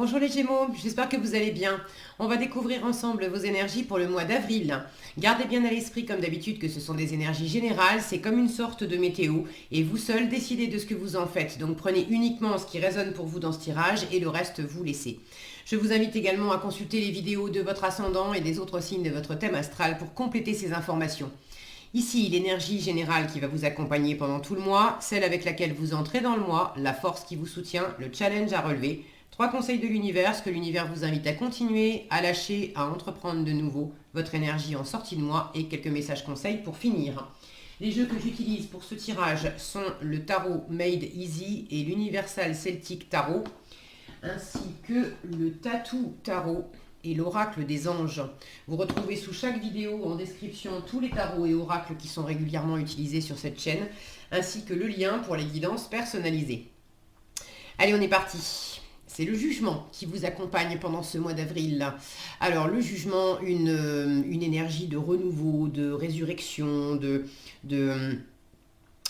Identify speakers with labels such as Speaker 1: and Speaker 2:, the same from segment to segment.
Speaker 1: Bonjour les Gémeaux, j'espère que vous allez bien. On va découvrir ensemble vos énergies pour le mois d'avril. Gardez bien à l'esprit comme d'habitude que ce sont des énergies générales, c'est comme une sorte de météo et vous seul décidez de ce que vous en faites. Donc prenez uniquement ce qui résonne pour vous dans ce tirage et le reste vous laissez. Je vous invite également à consulter les vidéos de votre ascendant et des autres signes de votre thème astral pour compléter ces informations. Ici, l'énergie générale qui va vous accompagner pendant tout le mois, celle avec laquelle vous entrez dans le mois, la force qui vous soutient, le challenge à relever. 3 conseils de l'univers, ce que l'univers vous invite à continuer, à lâcher, à entreprendre de nouveau votre énergie en sortie de mois et quelques messages conseils pour finir. Les jeux que j'utilise pour ce tirage sont le tarot Made Easy et l'Universal Celtic Tarot, ainsi que le Tattoo Tarot et l'oracle des anges. Vous retrouvez sous chaque vidéo en description tous les tarots et oracles qui sont régulièrement utilisés sur cette chaîne, ainsi que le lien pour les guidances personnalisées. Allez, on est parti. C'est le jugement qui vous accompagne pendant ce mois d'avril. Alors le jugement, une énergie de renouveau, de résurrection,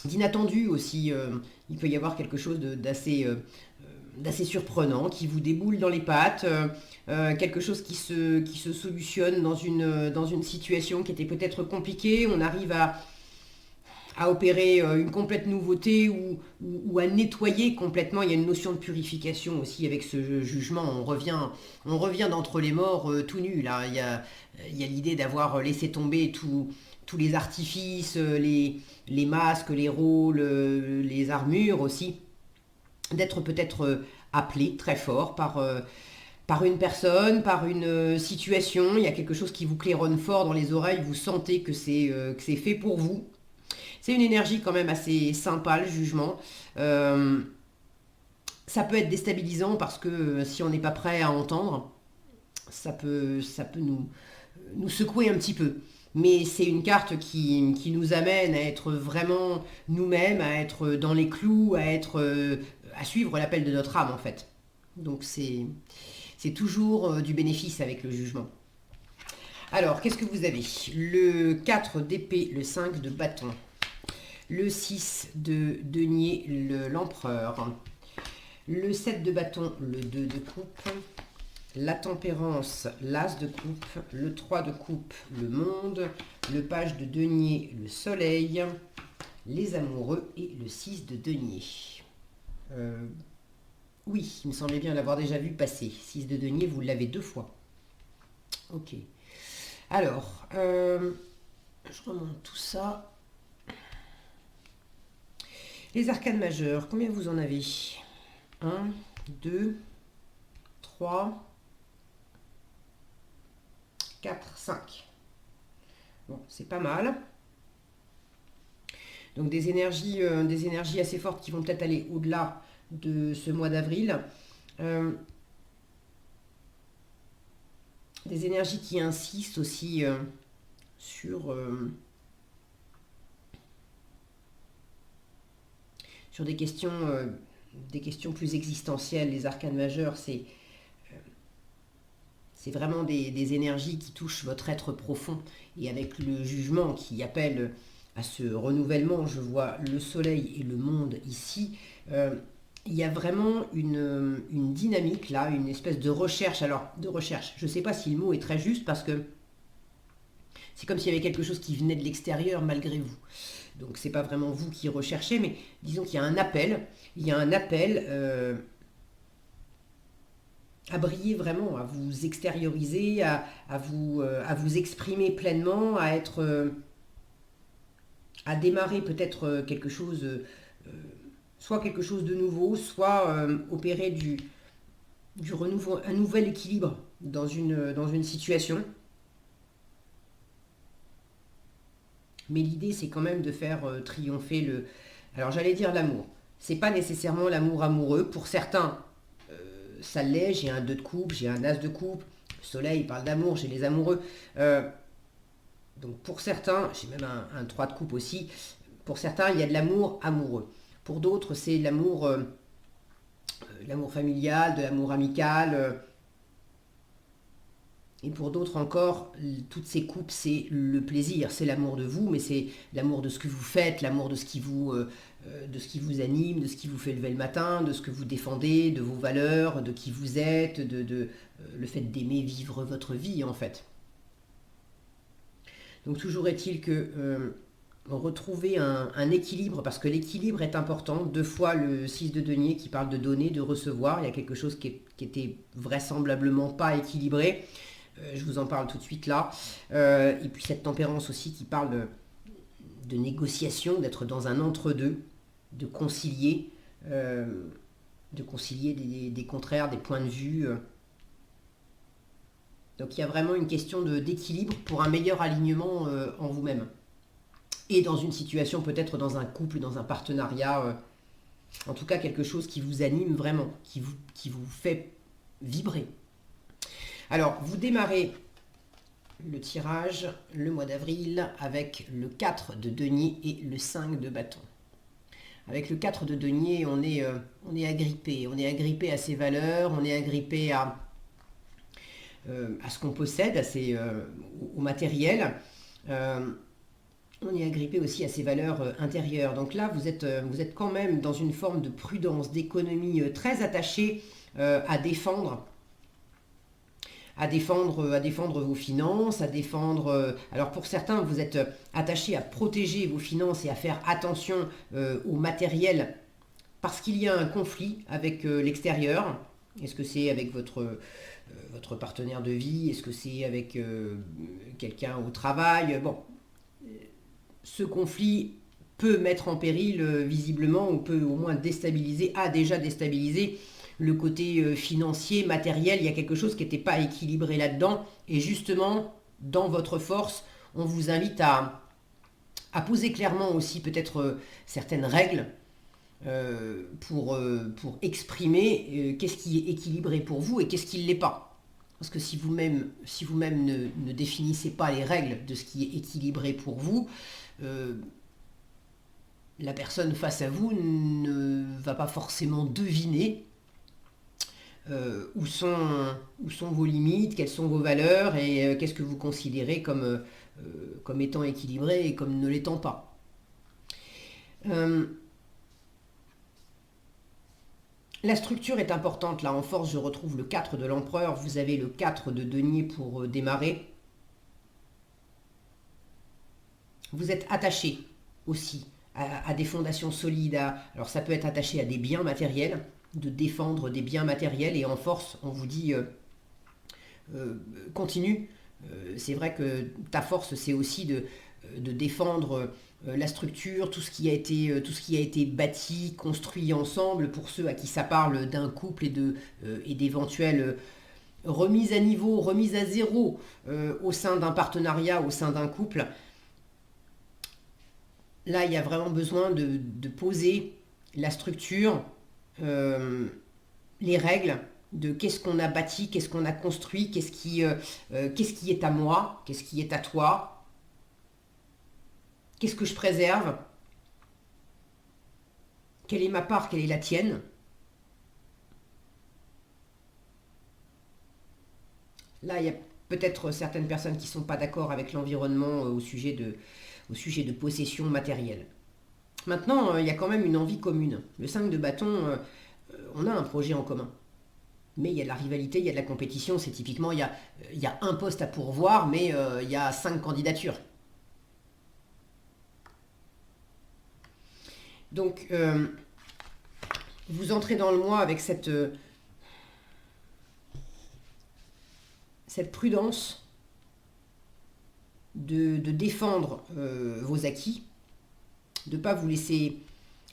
Speaker 1: d'inattendu aussi. Il peut y avoir quelque chose d'assez surprenant qui vous déboule dans les pattes, quelque chose qui se solutionne dans une situation qui était peut-être compliquée. On arrive à opérer une complète nouveauté ou à nettoyer complètement. Il y a une notion de purification aussi avec ce jugement. On revient d'entre les morts tout nu. Là. Il y a l'idée d'avoir laissé tomber tous les artifices, les masques, les rôles, les armures aussi. D'être peut-être appelé très fort par une personne, par une situation. Il y a quelque chose qui vous claironne fort dans les oreilles. Vous sentez que c'est fait pour vous. C'est une énergie quand même assez sympa, le jugement. Ça peut être déstabilisant parce que si on n'est pas prêt à entendre, ça peut nous secouer un petit peu. Mais c'est une carte qui nous amène à être vraiment nous-mêmes, à être dans les clous, à suivre l'appel de notre âme en fait. Donc c'est toujours du bénéfice avec le jugement. Alors, qu'est-ce que vous avez? Le 4 d'épée, le 5 de bâton, le 6 de denier, l'empereur, le 7 de bâton, le 2 de coupe, la tempérance, l'as de coupe, le 3 de coupe, le monde, le page de denier, le soleil, les amoureux et le 6 de denier. Oui, il me semblait bien l'avoir déjà vu passer. 6 de denier, vous l'avez 2 fois. Ok. Alors, je remonte tout ça. Les arcanes majeures, combien vous en avez? 1, 2, 3, 4, 5. Bon, c'est pas mal. Donc des énergies assez fortes qui vont peut-être aller au-delà de ce mois d'avril. Des énergies qui insistent aussi sur des questions plus existentielles. Les arcanes majeures, c'est vraiment des énergies qui touchent votre être profond. Et avec le jugement qui appelle à ce renouvellement, je vois le soleil et le monde ici. Il y a vraiment une dynamique là, une espèce de recherche. Alors, de recherche, je ne sais pas si le mot est très juste parce que c'est comme s'il y avait quelque chose qui venait de l'extérieur malgré vous. Donc, c'est pas vraiment vous qui recherchez, mais disons qu'il y a un appel. Il y a un appel à briller vraiment, à vous extérioriser, à vous exprimer pleinement, à démarrer peut-être quelque chose, soit quelque chose de nouveau, soit opérer du renouveau, un nouvel équilibre dans une situation. Mais l'idée, c'est quand même de faire triompher le... Alors, j'allais dire l'amour. C'est pas nécessairement l'amour amoureux. Pour certains, ça l'est. J'ai un 2 de coupe, j'ai un as de coupe. Le soleil parle d'amour, j'ai les amoureux. Donc, pour certains, j'ai même un 3 de coupe aussi. Pour certains, il y a de l'amour amoureux. Pour d'autres, c'est l'amour familial, de l'amour amical. Et pour d'autres encore, toutes ces coupes, c'est le plaisir, c'est l'amour de vous, mais c'est l'amour de ce que vous faites, l'amour de ce qui vous anime, de ce qui vous fait lever le matin, de ce que vous défendez, de vos valeurs, de qui vous êtes, le fait d'aimer vivre votre vie en fait. Donc toujours est-il que retrouver un équilibre, parce que l'équilibre est important. Deux fois le 6 de denier qui parle de donner, de recevoir, il y a quelque chose qui était vraisemblablement pas équilibré. Je vous en parle tout de suite là. Et puis cette tempérance aussi qui parle de négociation, d'être dans un entre-deux, de concilier des contraires, des points de vue. Donc il y a vraiment une question d'équilibre pour un meilleur alignement en vous-même. Et dans une situation, peut-être dans un couple, dans un partenariat, en tout cas quelque chose qui vous anime vraiment, qui vous fait vibrer. Alors, vous démarrez le tirage le mois d'avril avec le 4 de denier et le 5 de bâton. Avec le 4 de denier, on est agrippé. On est agrippé à ses valeurs, on est agrippé à ce qu'on possède, au matériel. On est agrippé aussi à ses valeurs intérieures. Donc là, vous êtes quand même dans une forme de prudence, d'économie très attachée à défendre vos finances, alors pour certains, vous êtes attachés à protéger vos finances et à faire attention au matériel parce qu'il y a un conflit avec l'extérieur. Est-ce que c'est avec votre partenaire de vie? Est-ce que c'est avec quelqu'un au travail? Bon, ce conflit peut mettre en péril visiblement, ou peut au moins a déjà déstabilisé le côté financier, matériel. Il y a quelque chose qui n'était pas équilibré là-dedans. Et justement, dans votre force, on vous invite à poser clairement aussi peut-être certaines règles pour exprimer qu'est-ce qui est équilibré pour vous et qu'est-ce qui ne l'est pas. Parce que si vous-même ne définissez pas les règles de ce qui est équilibré pour vous, la personne face à vous ne va pas forcément deviner où sont vos limites, quelles sont vos valeurs et qu'est-ce que vous considérez comme étant équilibré et comme ne l'étant pas. La structure est importante. Là, en force, je retrouve le 4 de l'empereur. Vous avez le 4 de denier pour démarrer. Vous êtes attaché aussi à des fondations solides. Alors, ça peut être attaché à des biens matériels, de défendre des biens matériels. Et en force, on vous dit continue. C'est vrai que ta force, c'est aussi de défendre la structure, tout ce qui a été bâti, construit ensemble, pour ceux à qui ça parle d'un couple et d'éventuelles remises à niveau, remises à zéro au sein d'un partenariat, au sein d'un couple. Là, il y a vraiment besoin de poser la structure, les règles de qu'est-ce qu'on a bâti, qu'est-ce qu'on a construit, qu'est-ce qui est à moi, qu'est-ce qui est à toi, qu'est-ce que je préserve, quelle est ma part, quelle est la tienne. Là, il y a peut-être certaines personnes qui ne sont pas d'accord avec l'environnement au sujet de possession matérielle. Maintenant, il y a quand même une envie commune. Le 5 de bâton, on a un projet en commun. Mais il y a de la rivalité, il y a de la compétition. C'est typiquement, il y a un poste à pourvoir, mais il y a 5 candidatures. Donc, vous entrez dans le mois avec cette prudence de défendre vos acquis, de ne pas vous laisser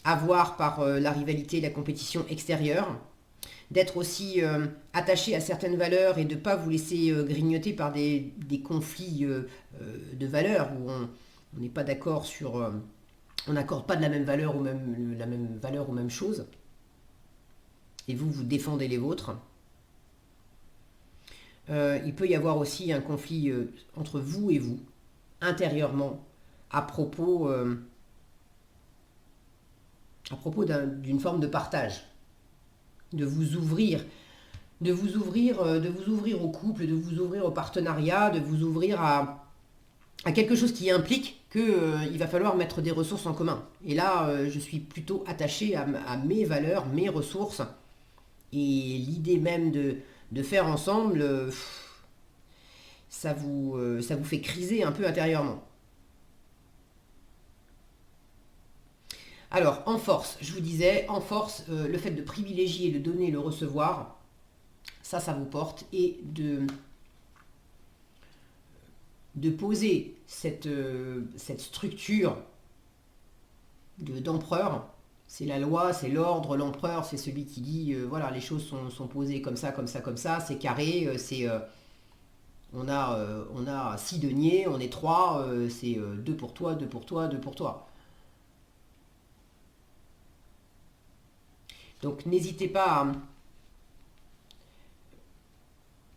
Speaker 1: avoir par la rivalité, la compétition extérieure, d'être aussi attaché à certaines valeurs et de ne pas vous laisser grignoter par des conflits de valeurs où on n'est pas d'accord sur... on n'accorde pas de la même valeur ou même chose. Et vous défendez les vôtres. Il peut y avoir aussi un conflit entre vous et vous, intérieurement, à propos d'une forme de partage, de vous ouvrir de vous ouvrir au couple, de vous ouvrir au partenariat, de vous ouvrir à quelque chose qui implique qu'il va falloir mettre des ressources en commun. Et là, je suis plutôt attachée à mes valeurs, mes ressources, et l'idée même de faire ensemble, ça vous fait criser un peu intérieurement. Alors, en force, je vous disais, en force, le fait de privilégier le donner, le recevoir, ça vous porte, et de poser cette structure d'empereur. C'est la loi, c'est l'ordre, l'empereur, c'est celui qui dit, voilà, les choses sont posées comme ça, comme ça, comme ça, c'est carré, on a 6 deniers, on est 3, c'est 2 pour toi, 2 pour toi, 2 pour toi. Donc n'hésitez pas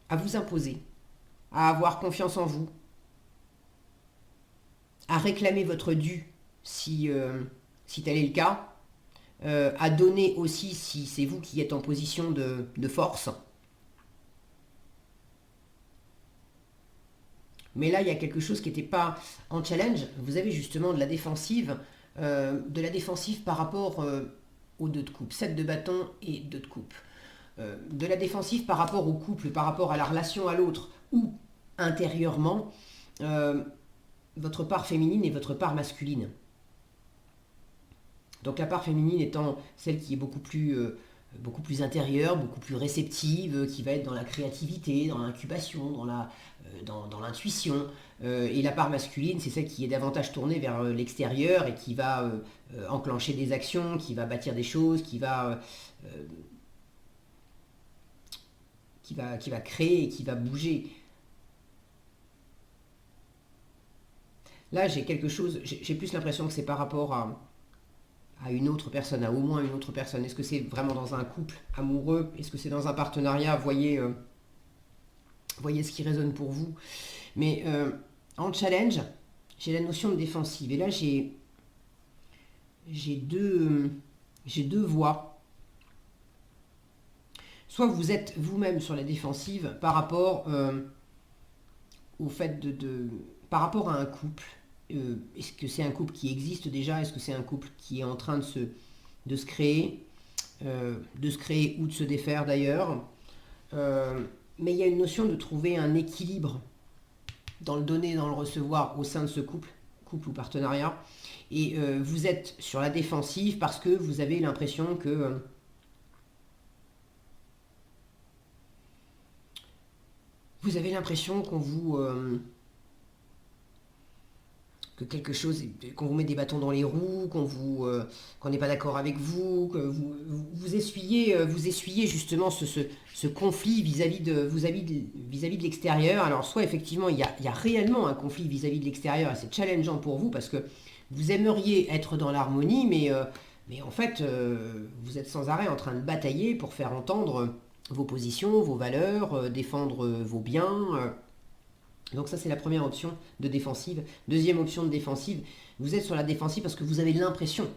Speaker 1: à vous imposer, à avoir confiance en vous, à réclamer votre dû si tel est le cas, à donner aussi si c'est vous qui êtes en position de force. Mais là, il y a quelque chose qui n'était pas en challenge. Vous avez justement de la défensive par rapport aux 2 de coupe, 7 de bâton et 2 de coupe. De la défensive par rapport au couple, par rapport à la relation à l'autre, ou intérieurement, votre part féminine et votre part masculine. Donc la part féminine étant celle qui est beaucoup plus intérieure, beaucoup plus réceptive, qui va être dans la créativité, dans l'incubation, dans l'intuition. Et la part masculine, c'est celle qui est davantage tournée vers l'extérieur et qui va enclencher des actions, qui va bâtir des choses, qui va créer et qui va bouger. Là, j'ai quelque chose, j'ai plus l'impression que c'est par rapport à une autre personne, à au moins une autre personne. Est-ce que c'est vraiment dans un couple amoureux? Est-ce que c'est dans un partenariat? Voyez ce qui résonne pour vous. Mais en challenge, j'ai la notion de défensive. Et là, j'ai deux voies. Soit vous êtes vous-même sur la défensive par rapport au fait par rapport à un couple. Est-ce que c'est un couple qui existe déjà? Est-ce que c'est un couple qui est en train de se créer ou de se défaire d'ailleurs? Mais il y a une notion de trouver un équilibre dans le donner et dans le recevoir au sein de ce couple ou partenariat. Et vous êtes sur la défensive parce que vous avez l'impression que qu'on vous que quelque chose, qu'on vous met des bâtons dans les roues, qu'on n'est pas d'accord avec vous, que vous essuyez justement ce conflit vis-à-vis de l'extérieur. Alors soit effectivement il y a réellement un conflit vis-à-vis de l'extérieur et c'est challengeant pour vous parce que vous aimeriez être dans l'harmonie, mais en fait vous êtes sans arrêt en train de batailler pour faire entendre vos positions, vos valeurs, défendre vos biens. Donc ça c'est la première option de défensive. Deuxième option de défensive, vous êtes sur la défensive parce que vous avez l'impression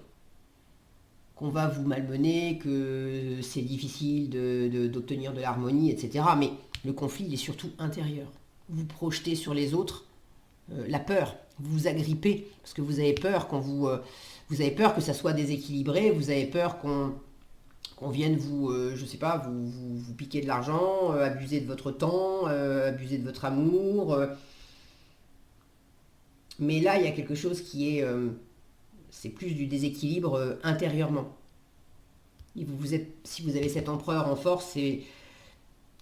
Speaker 1: qu'on va vous malmener, que c'est difficile d'obtenir de l'harmonie, etc. Mais le conflit il est surtout intérieur. Vous projetez sur les autres la peur, vous vous agrippez parce que vous avez peur vous avez peur que ça soit déséquilibré, vous avez peur qu'on vienne je sais pas, vous piquer de l'argent, abuser de votre temps, abuser de votre amour. Mais là, il y a quelque chose qui est... c'est plus du déséquilibre intérieurement. Et si vous avez cet empereur en force,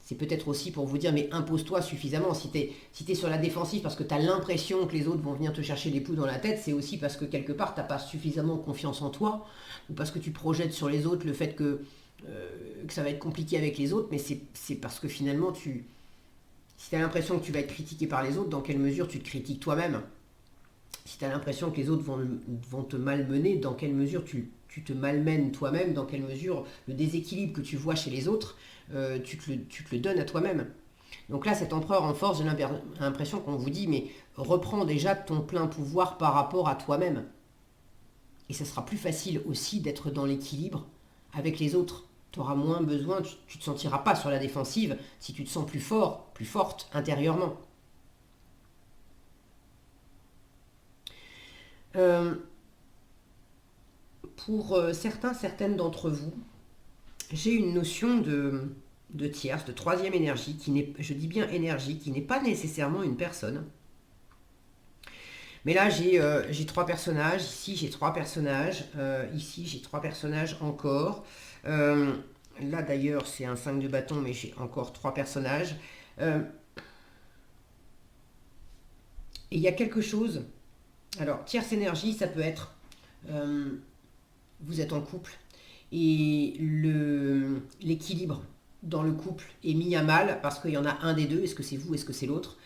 Speaker 1: c'est peut-être aussi pour vous dire, mais impose-toi suffisamment. Si t'es sur la défensive parce que tu as l'impression que les autres vont venir te chercher des poux dans la tête, c'est aussi parce que quelque part, tu n'as pas suffisamment confiance en toi, ou parce que tu projettes sur les autres le fait que ça va être compliqué avec les autres, mais c'est parce que finalement, si tu as l'impression que tu vas être critiqué par les autres, dans quelle mesure tu te critiques toi-même? Si tu as l'impression que les autres vont te malmener, dans quelle mesure tu te malmènes toi-même? Dans quelle mesure le déséquilibre que tu vois chez les autres, tu te le donnes à toi-même? Donc là, cet empereur en force, j'ai l'impression qu'on vous dit, mais reprends déjà ton plein pouvoir par rapport à toi-même. Et ça sera plus facile aussi d'être dans l'équilibre avec les autres. Tu auras moins besoin, tu ne te sentiras pas sur la défensive si tu te sens plus fort, plus forte intérieurement. Euh, pour certaines d'entre vous, j'ai une notion de tierce, de troisième énergie, qui n'est, je dis bien énergie, qui n'est pas nécessairement une personne. Mais là, j'ai trois personnages, ici j'ai trois personnages, ici j'ai trois personnages encore. Là d'ailleurs c'est un 5 de bâton, mais j'ai encore trois personnages. Et il y a quelque chose, alors tierce énergie, ça peut être, vous êtes en couple, et l'équilibre dans le couple est mis à mal parce qu'il y en a un des deux, est-ce que c'est vous, est-ce que c'est l'autre,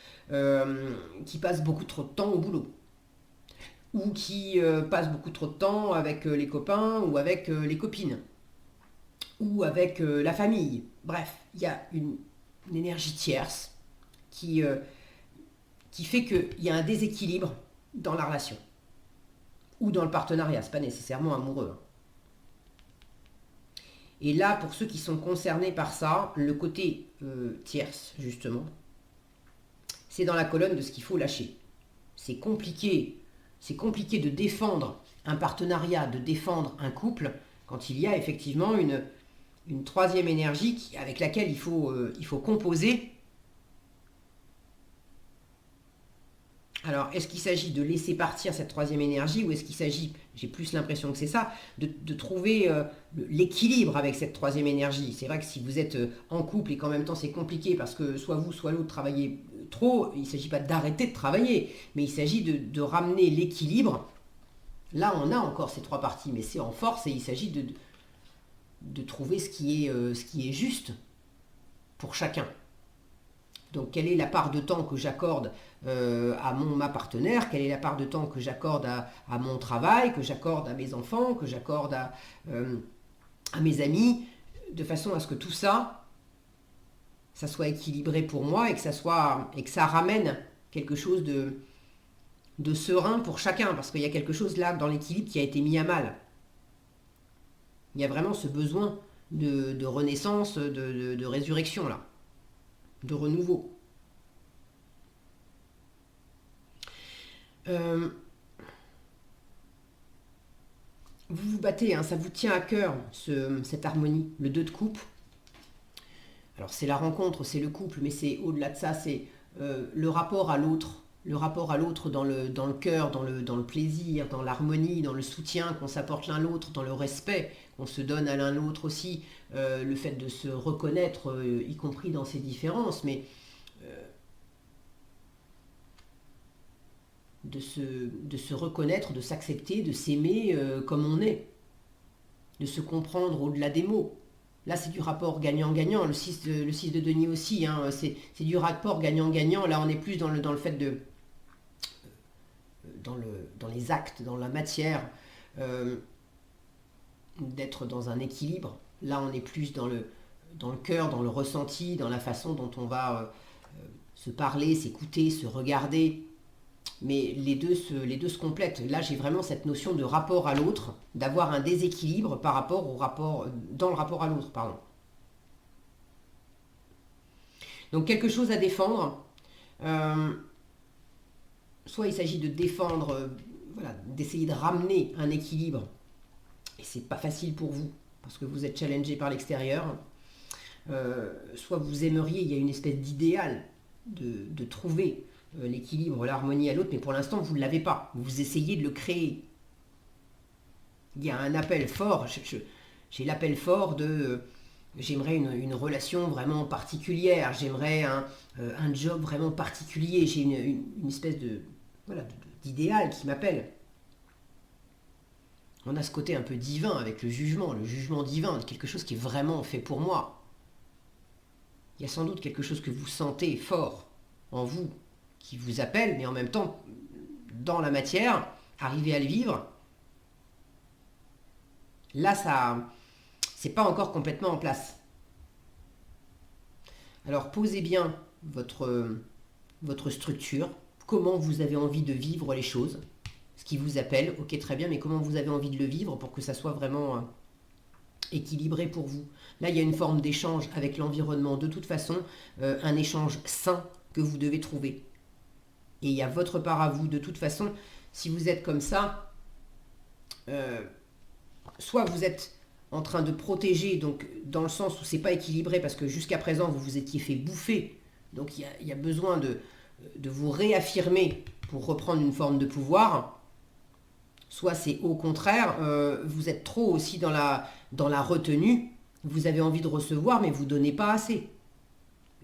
Speaker 1: qui passe beaucoup trop de temps au boulot, ou qui passe beaucoup trop de temps avec les copains ou avec les copines, ou avec la famille. Bref, il y a une énergie tierce qui, qui fait qu'il y a un déséquilibre dans la relation, ou dans le partenariat, c'est pas nécessairement amoureux, hein. Et là, pour ceux qui sont concernés par ça, le côté tierce, justement, c'est dans la colonne de ce qu'il faut lâcher. C'est compliqué de défendre un partenariat, de défendre un couple, quand il y a effectivement une troisième énergie avec laquelle il faut composer. Alors, est-ce qu'il s'agit de laisser partir cette troisième énergie, ou est-ce qu'il s'agit, j'ai plus l'impression que c'est ça, de trouver l'équilibre avec cette troisième énergie? C'est vrai que si vous êtes en couple et qu'en même temps c'est compliqué parce que soit vous, soit l'autre travaillez trop, il ne s'agit pas d'arrêter de travailler, mais il s'agit de ramener l'équilibre. Là, on a encore ces trois parties, mais c'est en force et il s'agit de trouver ce qui est juste pour chacun. Donc, quelle est la part de temps que j'accorde à ma partenaire, quelle est la part de temps que j'accorde à mon travail, que j'accorde à mes enfants, que j'accorde à mes amis, de façon à ce que tout ça, ça soit équilibré pour moi et que ça ramène quelque chose de serein pour chacun, parce qu'il y a quelque chose là dans l'équilibre qui a été mis à mal. Il y a vraiment ce besoin de renaissance, de résurrection là, de renouveau. Vous vous battez, hein, ça vous tient à cœur, cette harmonie, le 2 de coupe. Alors c'est la rencontre, c'est le couple, mais c'est au-delà de ça, c'est le rapport à l'autre. Le rapport à l'autre dans le cœur, dans le plaisir, dans l'harmonie, dans le soutien qu'on s'apporte l'un l'autre, dans le respect qu'on se donne à l'un l'autre aussi, le fait de se reconnaître, y compris dans ses différences, mais de se reconnaître, de s'accepter, de s'aimer comme on est, de se comprendre au-delà des mots. Là, c'est du rapport gagnant-gagnant. Le 6 de denier aussi, hein, c'est du rapport gagnant-gagnant. Là, on est plus dans le fait de... dans les actes, dans la matière, d'être dans un équilibre. Là, on est plus dans le cœur, dans le ressenti, dans la façon dont on va se parler, s'écouter, se regarder. Mais les deux se complètent. Là, j'ai vraiment cette notion de rapport à l'autre, d'avoir un déséquilibre dans le rapport à l'autre, pardon. Donc quelque chose à défendre. Soit il s'agit de défendre, d'essayer de ramener un équilibre, et c'est pas facile pour vous parce que vous êtes challengé par l'extérieur. Soit vous aimeriez, il y a une espèce d'idéal de trouver l'équilibre, l'harmonie à l'autre, mais pour l'instant vous ne l'avez pas, vous essayez de le créer. Il y a un appel fort, j'ai l'appel fort de j'aimerais une relation vraiment particulière, j'aimerais un job vraiment particulier, j'ai une espèce d'idéal qui m'appelle. On a ce côté un peu divin avec le jugement divin, quelque chose qui est vraiment fait pour moi. Il y a sans doute quelque chose que vous sentez fort en vous, qui vous appelle, mais en même temps, dans la matière, arriver à le vivre, là, c'est pas encore complètement en place. Alors, posez bien votre structure, comment vous avez envie de vivre les choses, ce qui vous appelle, ok, très bien, mais comment vous avez envie de le vivre pour que ça soit vraiment équilibré pour vous. Là, il y a une forme d'échange avec l'environnement. De toute façon, un échange sain que vous devez trouver. Et il y a votre part à vous. De toute façon, si vous êtes comme ça, soit vous êtes en train de protéger, donc dans le sens où c'est pas équilibré, parce que jusqu'à présent, vous vous étiez fait bouffer. Donc il y a besoin de vous réaffirmer pour reprendre une forme de pouvoir. Soit c'est au contraire, vous êtes trop aussi dans la retenue. Vous avez envie de recevoir, mais vous ne donnez pas assez.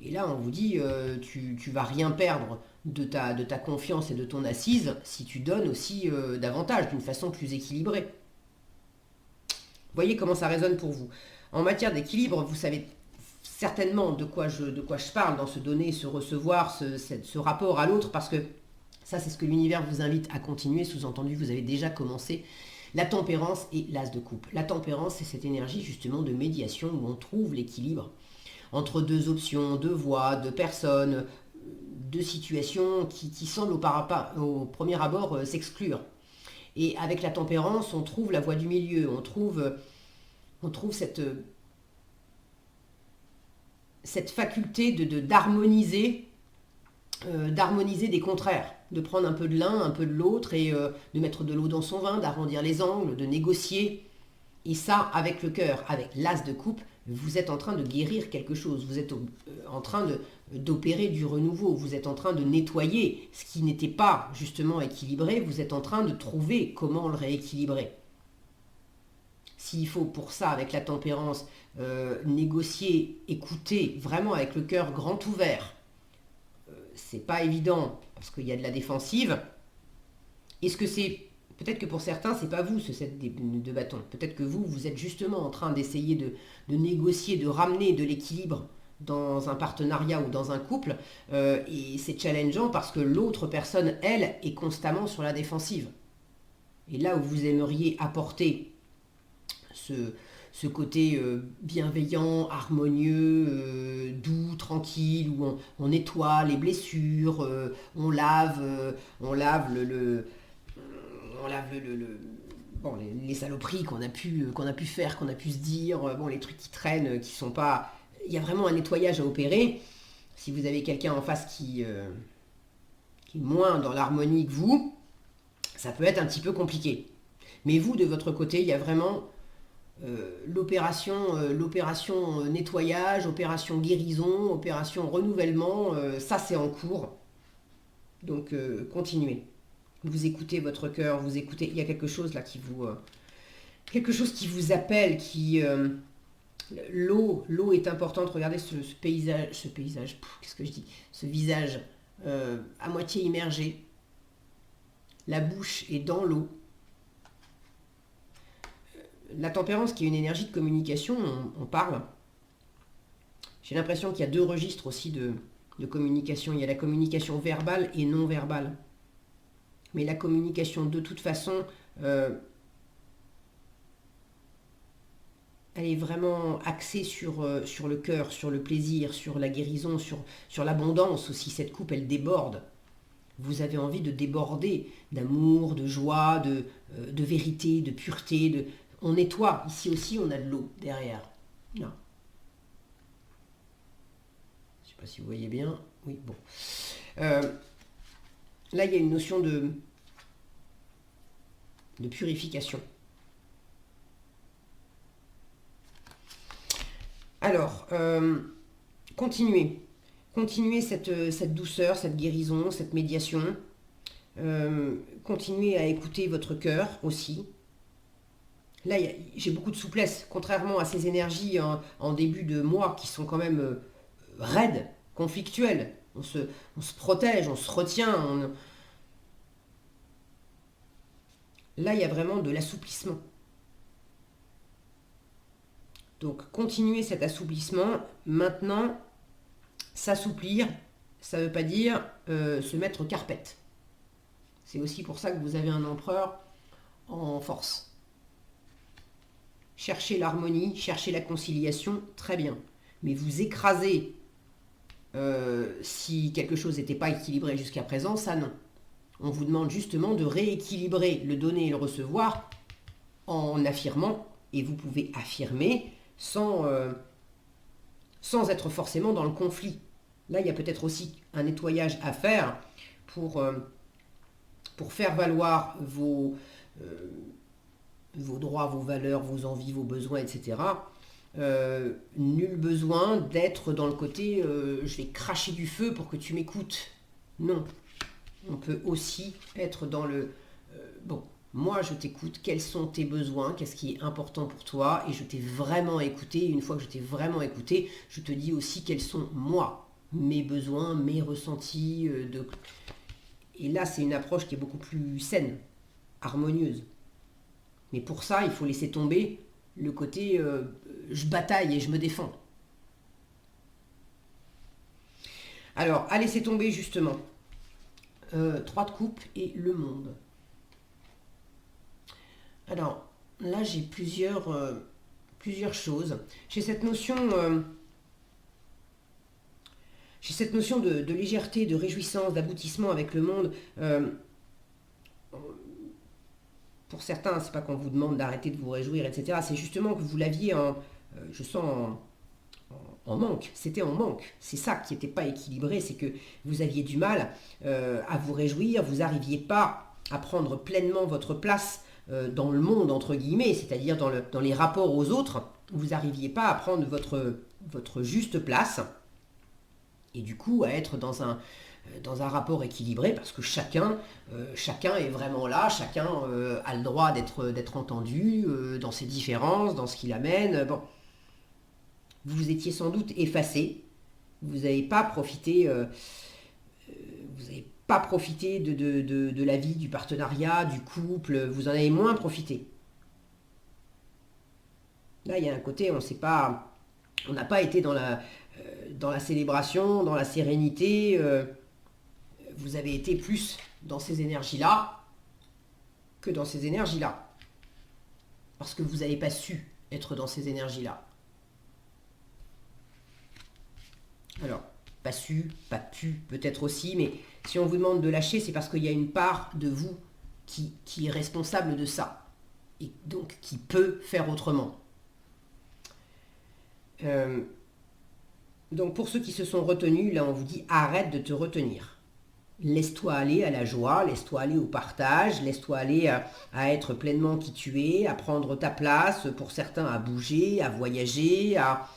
Speaker 1: Et là, on vous dit, tu vas rien perdre de ta confiance et de ton assise si tu donnes aussi davantage, d'une façon plus équilibrée. Voyez comment ça résonne pour vous. En matière d'équilibre, vous savez certainement de quoi je parle dans ce donner, ce recevoir, ce rapport à l'autre, parce que ça, c'est ce que l'univers vous invite à continuer. Sous-entendu, vous avez déjà commencé. La tempérance et l'as de coupe. La tempérance, c'est cette énergie justement de médiation où on trouve l'équilibre entre deux options, deux voies, deux personnes, deux situations qui semblent au premier abord s'exclure. Et avec la tempérance, on trouve la voie du milieu, on trouve cette faculté d'harmoniser des contraires, de prendre un peu de l'un, un peu de l'autre et de mettre de l'eau dans son vin, d'arrondir les angles, de négocier. Et ça, avec le cœur, avec l'as de coupe, vous êtes en train de guérir quelque chose, vous êtes en train d'opérer du renouveau, vous êtes en train de nettoyer ce qui n'était pas justement équilibré, vous êtes en train de trouver comment le rééquilibrer. S'il faut pour ça, avec la tempérance, négocier, écouter, vraiment avec le cœur grand ouvert, c'est pas évident parce qu'il y a de la défensive. Est-ce que c'est... Peut-être que pour certains, c'est pas vous ce set de bâton. Peut-être que vous êtes justement en train d'essayer de négocier, de ramener de l'équilibre dans un partenariat ou dans un couple. Et c'est challengeant parce que l'autre personne, elle, est constamment sur la défensive. Et là où vous aimeriez apporter ce côté bienveillant, harmonieux, doux, tranquille, où on nettoie les blessures, on lave bon, les saloperies qu'on a pu faire, qu'on a pu se dire, bon, les trucs qui traînent, qui sont pas... Il y a vraiment un nettoyage à opérer. Si vous avez quelqu'un en face qui est moins dans l'harmonie que vous, ça peut être un petit peu compliqué. Mais vous, de votre côté, il y a vraiment l'opération nettoyage, opération guérison, opération renouvellement, ça c'est en cours. Donc continuez. Vous écoutez votre cœur, vous écoutez, il y a quelque chose là qui vous appelle, l'eau est importante. Regardez ce paysage, qu'est-ce que je dis, ce visage à moitié immergé, la bouche est dans l'eau. La tempérance, qui est une énergie de communication, on parle. J'ai l'impression qu'il y a deux registres aussi de communication. Il y a la communication verbale et non verbale. Mais la communication, de toute façon, elle est vraiment axée sur le cœur, sur le plaisir, sur la guérison, sur l'abondance aussi. Cette coupe, elle déborde. Vous avez envie de déborder d'amour, de joie, de vérité, de pureté. On nettoie. Ici aussi, on a de l'eau derrière. Non. Je ne sais pas si vous voyez bien. Oui, bon. Là, il y a une notion de purification. Alors, continuez. Continuez cette douceur, cette guérison, cette médiation. Continuez à écouter votre cœur aussi. Là, j'ai beaucoup de souplesse, contrairement à ces énergies en début de mois qui sont quand même raides, conflictuelles. On se protège, on se retient. Là, il y a vraiment de l'assouplissement. Donc, continuez cet assouplissement. Maintenant, s'assouplir, ça ne veut pas dire se mettre carpette. C'est aussi pour ça que vous avez un empereur en force. Cherchez l'harmonie, cherchez la conciliation, très bien. Mais vous écrasez si quelque chose n'était pas équilibré jusqu'à présent, ça non. On vous demande justement de rééquilibrer le donner et le recevoir en affirmant et vous pouvez affirmer sans être forcément dans le conflit. Là, il y a peut-être aussi un nettoyage à faire pour faire valoir vos droits, vos valeurs, vos envies, vos besoins, etc. Nul besoin d'être dans le côté je vais cracher du feu pour que tu m'écoutes. Non. On peut aussi être dans le bon, moi je t'écoute, quels sont tes besoins, qu'est-ce qui est important pour toi, et je t'ai vraiment écouté. Une fois que je t'ai vraiment écouté, je te dis aussi quels sont moi, mes besoins, mes ressentis. Et là, c'est une approche qui est beaucoup plus saine, harmonieuse. Mais pour ça, il faut laisser tomber le côté je bataille et je me défends. Alors, à laisser tomber justement. 3 de coupe et le monde. Alors, là, j'ai plusieurs choses. J'ai cette notion de légèreté, de réjouissance, d'aboutissement avec le monde. Pour certains, c'est pas qu'on vous demande d'arrêter de vous réjouir, etc. C'est justement que vous l'aviez je sens en manque. C'était en manque. C'est ça qui n'était pas équilibré, c'est que vous aviez du mal à vous réjouir, vous n'arriviez pas à prendre pleinement votre place dans le monde, entre guillemets, c'est-à-dire dans les rapports aux autres. Vous n'arriviez pas à prendre votre juste place et du coup à être dans un rapport équilibré, parce que chacun est vraiment là, chacun a le droit d'être entendu dans ses différences, dans ce qu'il amène. Bon. Vous étiez sans doute effacé, vous n'avez pas profité, de la vie, du partenariat, du couple, vous en avez moins profité. Là, il y a un côté, on n'a pas été dans la célébration, dans la sérénité, vous avez été plus dans ces énergies-là que dans ces énergies-là. Parce que vous n'avez pas su être dans ces énergies-là. Alors, pas su, pas pu, peut-être aussi, mais si on vous demande de lâcher, c'est parce qu'il y a une part de vous qui est responsable de ça, et donc qui peut faire autrement. Donc pour ceux qui se sont retenus, là on vous dit arrête de te retenir. Laisse-toi aller à la joie, laisse-toi aller au partage, laisse-toi aller à être pleinement qui tu es, à prendre ta place, pour certains à bouger, à voyager, à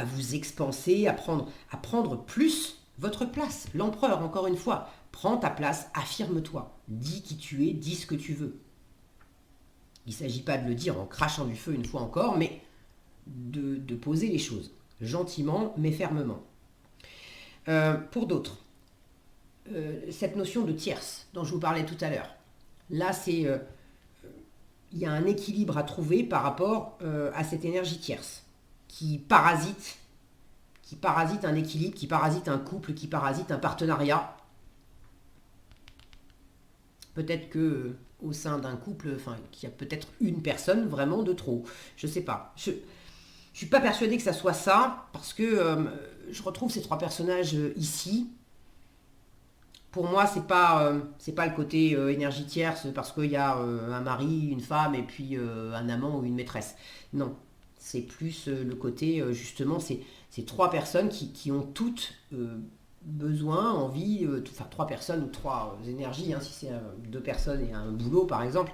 Speaker 1: vous expanser, à prendre plus votre place. L'empereur, encore une fois, prends ta place, affirme-toi, dis qui tu es, dis ce que tu veux. Il ne s'agit pas de le dire en crachant du feu une fois encore, mais de poser les choses, gentiment mais fermement. Pour d'autres, cette notion de tierce dont je vous parlais tout à l'heure, là il y a un équilibre à trouver par rapport à cette énergie tierce qui parasite un équilibre, qui parasite un couple, qui parasite un partenariat. Peut-être que au sein d'un couple, qu'il y a peut-être une personne vraiment de trop. Je sais pas. Je suis pas persuadée que ça soit ça, parce que je retrouve ces 3 personnages ici. Pour moi, c'est pas le côté énergie tierce, parce qu'il y a un mari, une femme, et puis un amant ou une maîtresse. Non. C'est plus le côté, justement, ces 3 personnes qui ont toutes besoin, envie, 3 personnes ou 3 énergies, si c'est 2 personnes et un boulot par exemple,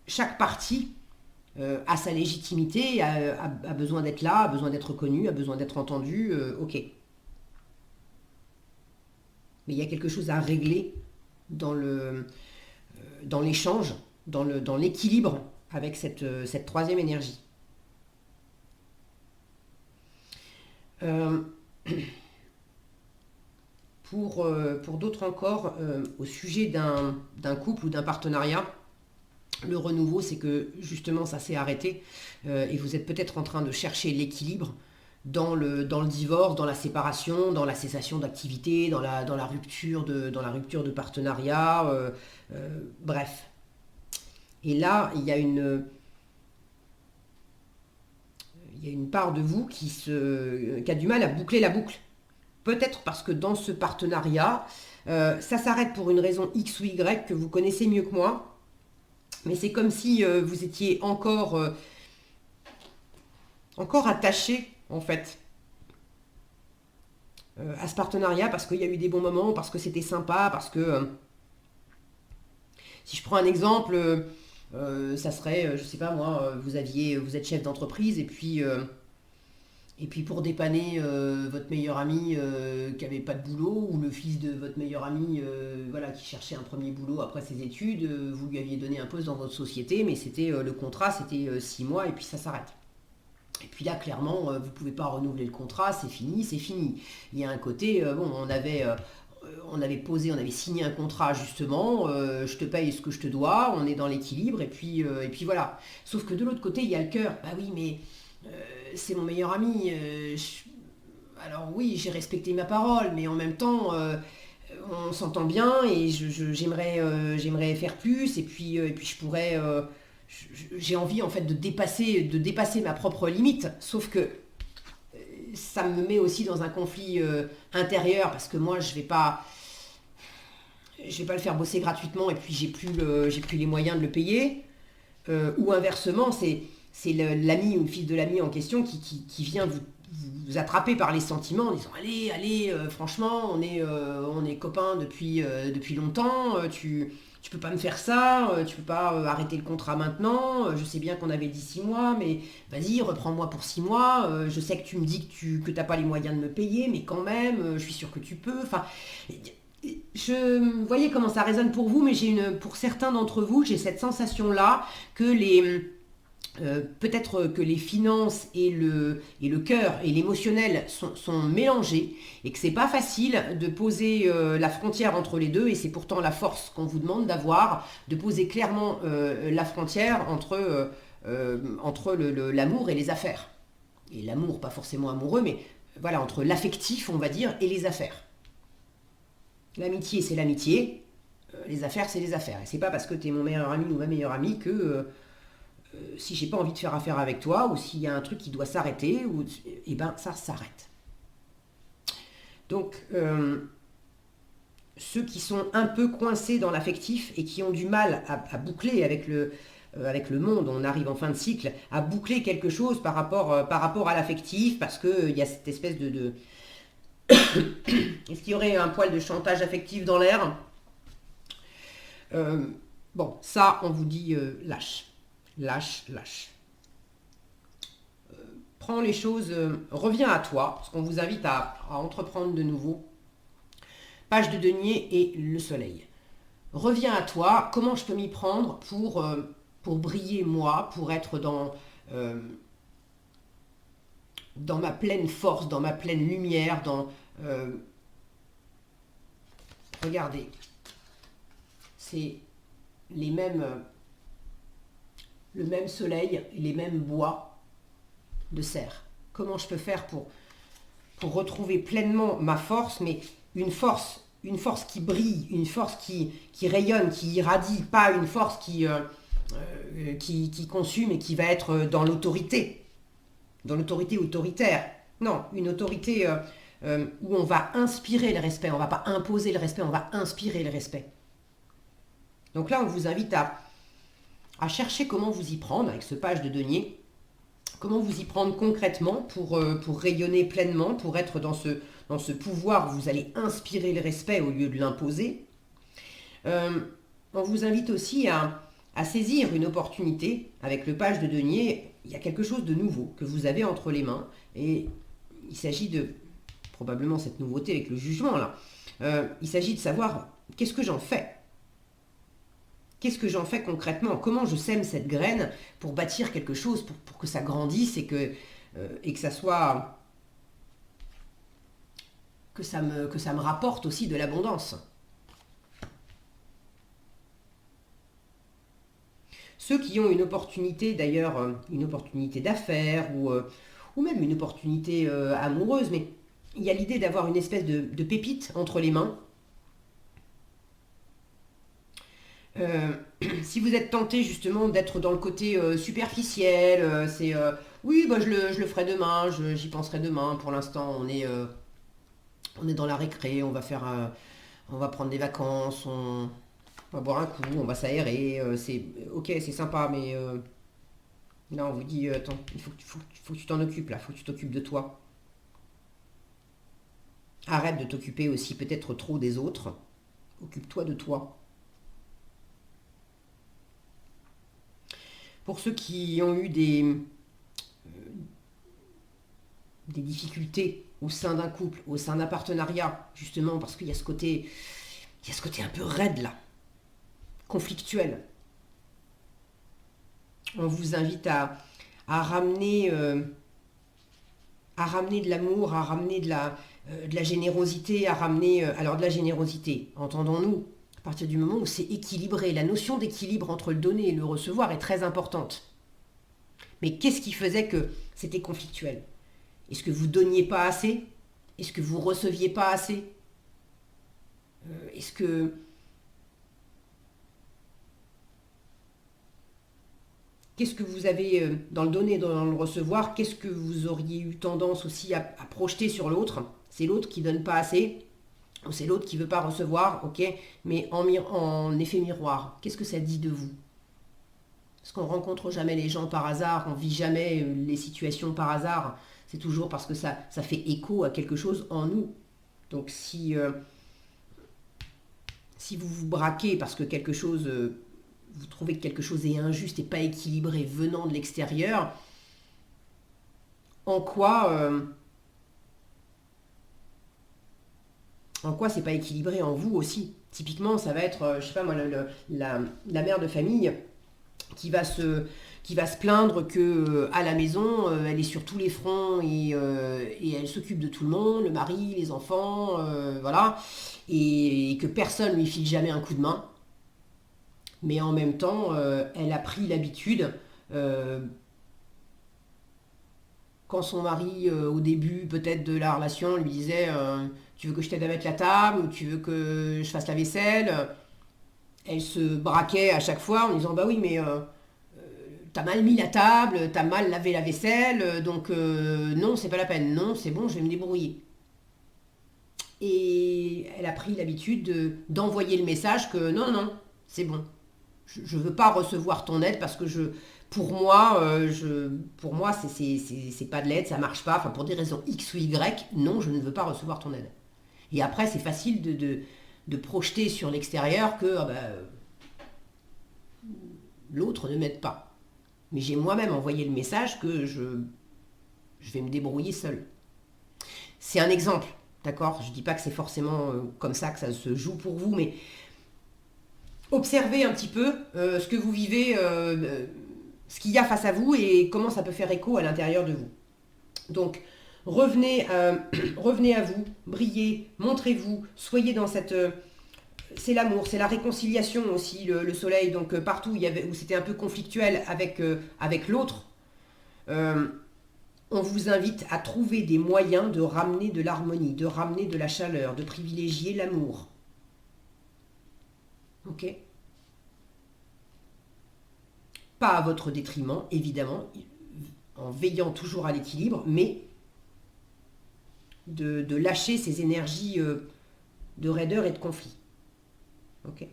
Speaker 1: chaque partie a sa légitimité, a besoin d'être là, a besoin d'être connue, a besoin d'être entendue, ok. Mais il y a quelque chose à régler dans l'échange, dans l'équilibre avec cette 3e énergie. Pour d'autres encore, au sujet d'un couple ou d'un partenariat, le renouveau, c'est que justement ça s'est arrêté et vous êtes peut-être en train de chercher l'équilibre dans le divorce, dans la séparation, dans la cessation d'activité, dans la rupture de partenariat, bref. Et là, il y a une part de vous qui a du mal à boucler la boucle. Peut-être parce que dans ce partenariat, ça s'arrête pour une raison X ou Y que vous connaissez mieux que moi, mais c'est comme si vous étiez encore encore attaché, en fait, à ce partenariat parce qu'il y a eu des bons moments, parce que c'était sympa, parce que, si je prends un exemple, ça serait, je sais pas moi, vous êtes chef d'entreprise et puis pour dépanner votre meilleur ami qui avait pas de boulot ou le fils de votre meilleur ami voilà, qui cherchait un premier boulot après ses études, vous lui aviez donné un poste dans votre société, mais c'était le contrat, c'était 6 mois et puis ça s'arrête. Et puis là, clairement, vous ne pouvez pas renouveler le contrat, c'est fini, c'est fini. Il y a un côté, bon, on avait posé, on avait signé un contrat justement, je te paye ce que je te dois, on est dans l'équilibre, et puis voilà. Sauf que de l'autre côté, il y a le cœur. Bah oui, mais c'est mon meilleur ami. Alors oui, j'ai respecté ma parole, mais en même temps, on s'entend bien et j'aimerais faire plus, et puis je pourrais... j'ai envie en fait de dépasser ma propre limite, sauf que ça me met aussi dans un conflit intérieur parce que moi je vais pas le faire bosser gratuitement et puis j'ai plus les moyens de le payer. Ou inversement, c'est l'ami ou le fils de l'ami en question qui vient vous attraper par les sentiments en disant allez, franchement, on est copains depuis longtemps, tu peux pas me faire ça, tu peux pas arrêter le contrat maintenant, je sais bien qu'on avait dit 6 mois, mais vas-y, reprends-moi pour 6 mois, je sais que tu me dis que t'as pas les moyens de me payer, mais quand même, je suis sûre que tu peux, enfin... Vous voyez comment ça résonne pour vous, mais pour certains d'entre vous, j'ai cette sensation-là que peut-être que les finances et le cœur et l'émotionnel sont mélangés et que c'est pas facile de poser la frontière entre les deux, et c'est pourtant la force qu'on vous demande d'avoir, de poser clairement la frontière entre l'amour et les affaires. Et l'amour, pas forcément amoureux, mais voilà, entre l'affectif, on va dire, et les affaires. L'amitié, c'est l'amitié, les affaires, c'est les affaires. Et c'est pas parce que tu es mon meilleur ami ou ma meilleure amie que si j'ai pas envie de faire affaire avec toi, ou s'il y a un truc qui doit s'arrêter, eh ben ça s'arrête. Donc ceux qui sont un peu coincés dans l'affectif et qui ont du mal à boucler avec le monde, on arrive en fin de cycle, à boucler quelque chose par rapport à l'affectif, parce qu'il y a cette espèce de est-ce qu'il y aurait un poil de chantage affectif dans l'air? Bon, ça, on vous dit lâche. Lâche. Prends les choses, reviens à toi, parce qu'on vous invite à entreprendre de nouveau. Page de denier et le soleil. Reviens à toi, comment je peux m'y prendre pour briller moi, pour être dans ma pleine force, dans ma pleine lumière, regardez, c'est le même soleil, les mêmes bois de serre. Comment je peux faire pour retrouver pleinement ma force, mais une force qui brille, une force qui rayonne, qui irradie, pas une force qui consume et qui va être dans l'autorité autoritaire. Non, une autorité où on va inspirer le respect, on ne va pas imposer le respect, on va inspirer le respect. Donc là, on vous invite à chercher comment vous y prendre avec ce page de denier, comment vous y prendre concrètement pour rayonner pleinement, pour être dans ce pouvoir où vous allez inspirer le respect au lieu de l'imposer. On vous invite aussi à saisir une opportunité. Avec le page de denier, il y a quelque chose de nouveau que vous avez entre les mains, et il s'agit de, probablement cette nouveauté avec le jugement là, il s'agit de savoir qu'est-ce que j'en fais. Qu'est-ce que j'en fais concrètement? Comment je sème cette graine pour bâtir quelque chose, pour que ça grandisse et que ça soit... que ça me rapporte aussi de l'abondance. Ceux qui ont une opportunité, d'ailleurs, une opportunité d'affaires ou même une opportunité amoureuse, mais il y a l'idée d'avoir une espèce de pépite entre les mains. Si vous êtes tenté justement d'être dans le côté superficiel, c'est oui, bah, je le ferai demain, j'y penserai demain. Pour l'instant, on est dans la récré, on va prendre des vacances, on va boire un coup, on va s'aérer. C'est ok, c'est sympa, mais Là, on vous dit, attends, faut que tu t'en occupes, là, faut que tu t'occupes de toi. Arrête de t'occuper aussi peut-être trop des autres. Occupe-toi de toi. Pour ceux qui ont eu des difficultés au sein d'un couple, au sein d'un partenariat, justement parce qu'il y a il y a ce côté un peu raide là, conflictuel. On vous invite à ramener, à ramener de l'amour, à ramener de la générosité, à ramener, alors de la générosité, entendons-nous, à partir du moment où c'est équilibré, la notion d'équilibre entre le donner et le recevoir est très importante. Mais qu'est-ce qui faisait que c'était conflictuel? Est-ce que vous donniez pas assez? Est-ce que vous receviez pas assez? Est-ce que Qu'est-ce que vous avez dans le donner, dans le recevoir? Qu'est-ce que vous auriez eu tendance aussi à projeter sur l'autre? C'est l'autre qui donne pas assez, ou c'est l'autre qui veut pas recevoir, ok? Mais en effet miroir, qu'est-ce que ça dit de vous? Parce qu'on rencontre jamais les gens par hasard, on vit jamais les situations par hasard. C'est toujours parce que ça fait écho à quelque chose en nous. Donc si vous vous braquez parce que quelque chose, vous trouvez que quelque chose est injuste et pas équilibré venant de l'extérieur, en quoi, c'est pas équilibré en vous aussi? Typiquement, ça va être, je sais pas moi, la mère de famille qui va se plaindre que à la maison, elle est sur tous les fronts et elle s'occupe de tout le monde, le mari, les enfants, voilà, et que personne lui file jamais un coup de main. Mais en même temps, elle a pris l'habitude, euh, quand son mari, au début peut-être de la relation, lui disait tu veux que je t'aide à mettre la table ou tu veux que je fasse la vaisselle, elle se braquait à chaque fois en disant bah oui, mais t'as mal mis la table, t'as mal lavé la vaisselle, donc non, c'est pas la peine, non, c'est bon, je vais me débrouiller. Et elle a pris l'habitude d'envoyer le message que non, non, c'est bon, je veux pas recevoir ton aide parce que pour moi, c'est pas de l'aide, ça marche pas. Enfin, pour des raisons X ou Y, non, je ne veux pas recevoir ton aide. Et après, c'est facile de projeter sur l'extérieur que ah bah, l'autre ne m'aide pas. Mais j'ai moi-même envoyé le message que je vais me débrouiller seul. C'est un exemple, d'accord? Je dis pas que c'est forcément comme ça que ça se joue pour vous, mais observez un petit peu ce que vous vivez, ce qu'il y a face à vous et comment ça peut faire écho à l'intérieur de vous. Donc, revenez, revenez à vous, brillez, montrez-vous, soyez dans cette... c'est l'amour, c'est la réconciliation aussi, le soleil. Donc, partout où c'était un peu conflictuel avec l'autre, euh, on vous invite à trouver des moyens de ramener de l'harmonie, de ramener de la chaleur, de privilégier l'amour. Ok? Pas à votre détriment, évidemment, en veillant toujours à l'équilibre, mais de lâcher ces énergies de raideur et de conflit. Ok.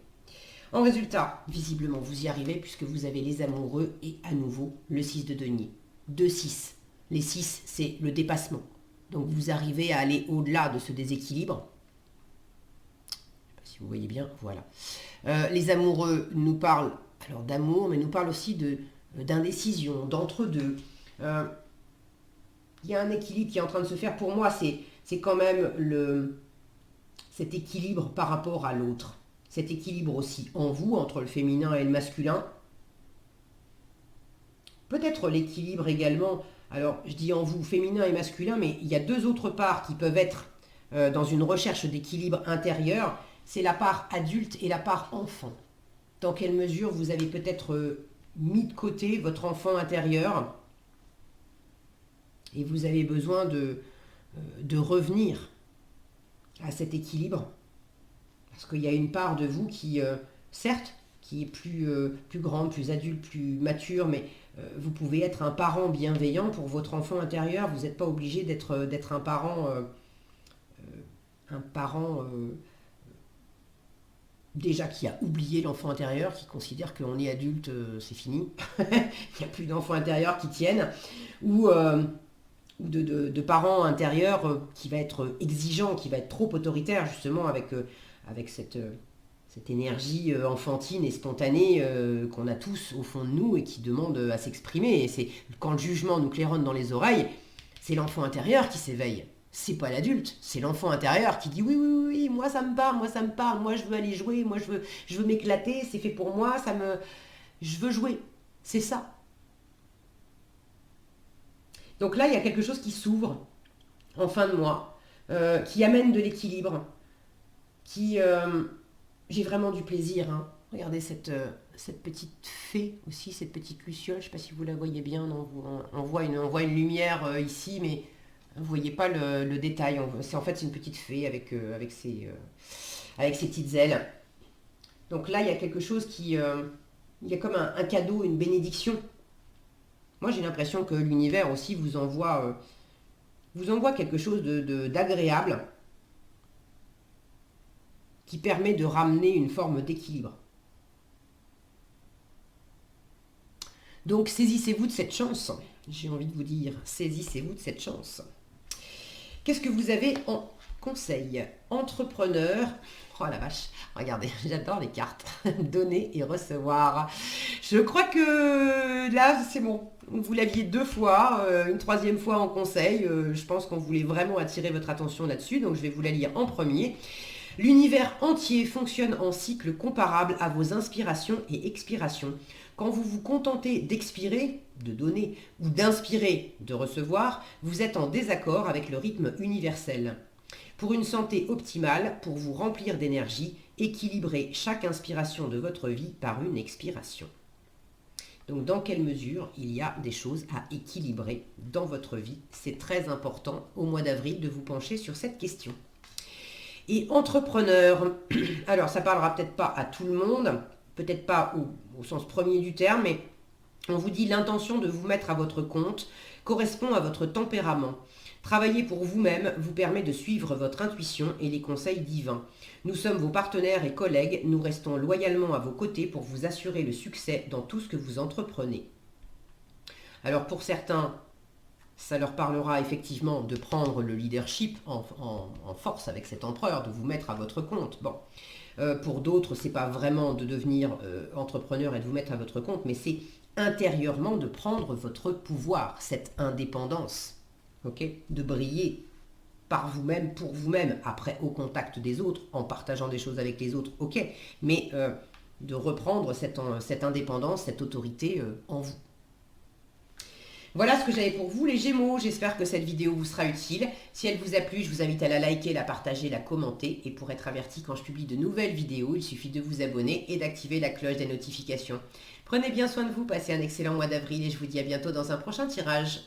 Speaker 1: En résultat, visiblement, vous y arrivez puisque vous avez les amoureux et à nouveau le 6 de denier. 2-6. Les 6, c'est le dépassement. Donc vous arrivez à aller au-delà de ce déséquilibre. Je ne sais pas si vous voyez bien, voilà. Les amoureux nous parlent alors d'amour, mais nous parlent aussi d'indécision, d'entre-deux. Il y a un équilibre qui est en train de se faire. Pour moi, c'est quand même cet équilibre par rapport à l'autre. Cet équilibre aussi en vous, entre le féminin et le masculin. Peut-être l'équilibre également, alors je dis en vous, féminin et masculin, mais il y a deux autres parts qui peuvent être dans une recherche d'équilibre intérieur. C'est la part adulte et la part enfant. Dans quelle mesure vous avez peut-être mis de côté votre enfant intérieur et vous avez besoin de revenir à cet équilibre. Parce qu'il y a une part de vous qui, certes, qui est plus grande, plus adulte, plus mature, mais vous pouvez être un parent bienveillant pour votre enfant intérieur. Vous n'êtes pas obligé d'être un parent déjà qui a oublié l'enfant intérieur, qui considère qu'on est adulte, c'est fini, il n'y a plus d'enfants intérieurs qui tiennent, ou de parents intérieurs qui va être exigeant, qui va être trop autoritaire justement avec cette énergie enfantine et spontanée qu'on a tous au fond de nous et qui demande à s'exprimer. Et c'est quand le jugement nous claironne dans les oreilles, c'est l'enfant intérieur qui s'éveille. C'est pas l'adulte, c'est l'enfant intérieur qui dit oui, oui, oui, oui, moi ça me parle, moi je veux aller jouer, moi je veux m'éclater, c'est fait pour moi, je veux jouer. C'est ça. Donc là, il y a quelque chose qui s'ouvre en fin de mois, qui amène de l'équilibre, qui... j'ai vraiment du plaisir, hein. Regardez cette petite fée aussi, cette petite luciole, je ne sais pas si vous la voyez bien, on voit une lumière ici, mais vous ne voyez pas le détail. C'est une petite fée avec ses petites ailes. Donc là, il y a quelque chose il y a comme un cadeau, une bénédiction. Moi, j'ai l'impression que l'univers aussi vous envoie quelque chose d'agréable qui permet de ramener une forme d'équilibre. Donc, saisissez-vous de cette chance. J'ai envie de vous dire, saisissez-vous de cette chance. Qu'est-ce que vous avez en conseil? Entrepreneur. Oh la vache, regardez, j'adore les cartes. Donner et recevoir. Je crois que là, c'est bon. Vous l'aviez 2 fois, une 3e fois en conseil. Je pense qu'on voulait vraiment attirer votre attention là-dessus, donc je vais vous la lire en premier. L'univers entier fonctionne en cycle comparable à vos inspirations et expirations. Quand vous vous contentez d'expirer, de donner, ou d'inspirer, de recevoir, vous êtes en désaccord avec le rythme universel. Pour une santé optimale, pour vous remplir d'énergie, équilibrez chaque inspiration de votre vie par une expiration. Donc dans quelle mesure il y a des choses à équilibrer dans votre vie? C'est très important au mois d'avril de vous pencher sur cette question. Et entrepreneur, alors ça parlera peut-être pas à tout le monde, peut-être pas au sens premier du terme, mais on vous dit l'intention de vous mettre à votre compte correspond à votre tempérament. Travailler pour vous-même vous permet de suivre votre intuition et les conseils divins. Nous sommes vos partenaires et collègues, nous restons loyalement à vos côtés pour vous assurer le succès dans tout ce que vous entreprenez. Alors pour certains, ça leur parlera effectivement de prendre le leadership en force avec cet empereur, de vous mettre à votre compte. Bon. Pour d'autres, c'est pas vraiment de devenir entrepreneur et de vous mettre à votre compte, mais c'est intérieurement de prendre votre pouvoir, cette indépendance, de briller par vous-même, pour vous-même, après au contact des autres, en partageant des choses avec les autres, mais de reprendre cette indépendance, cette autorité en vous. Voilà ce que j'avais pour vous les Gémeaux, j'espère que cette vidéo vous sera utile. Si elle vous a plu, je vous invite à la liker, la partager, la commenter. Et pour être averti quand je publie de nouvelles vidéos, il suffit de vous abonner et d'activer la cloche des notifications. Prenez bien soin de vous, passez un excellent mois d'avril et je vous dis à bientôt dans un prochain tirage.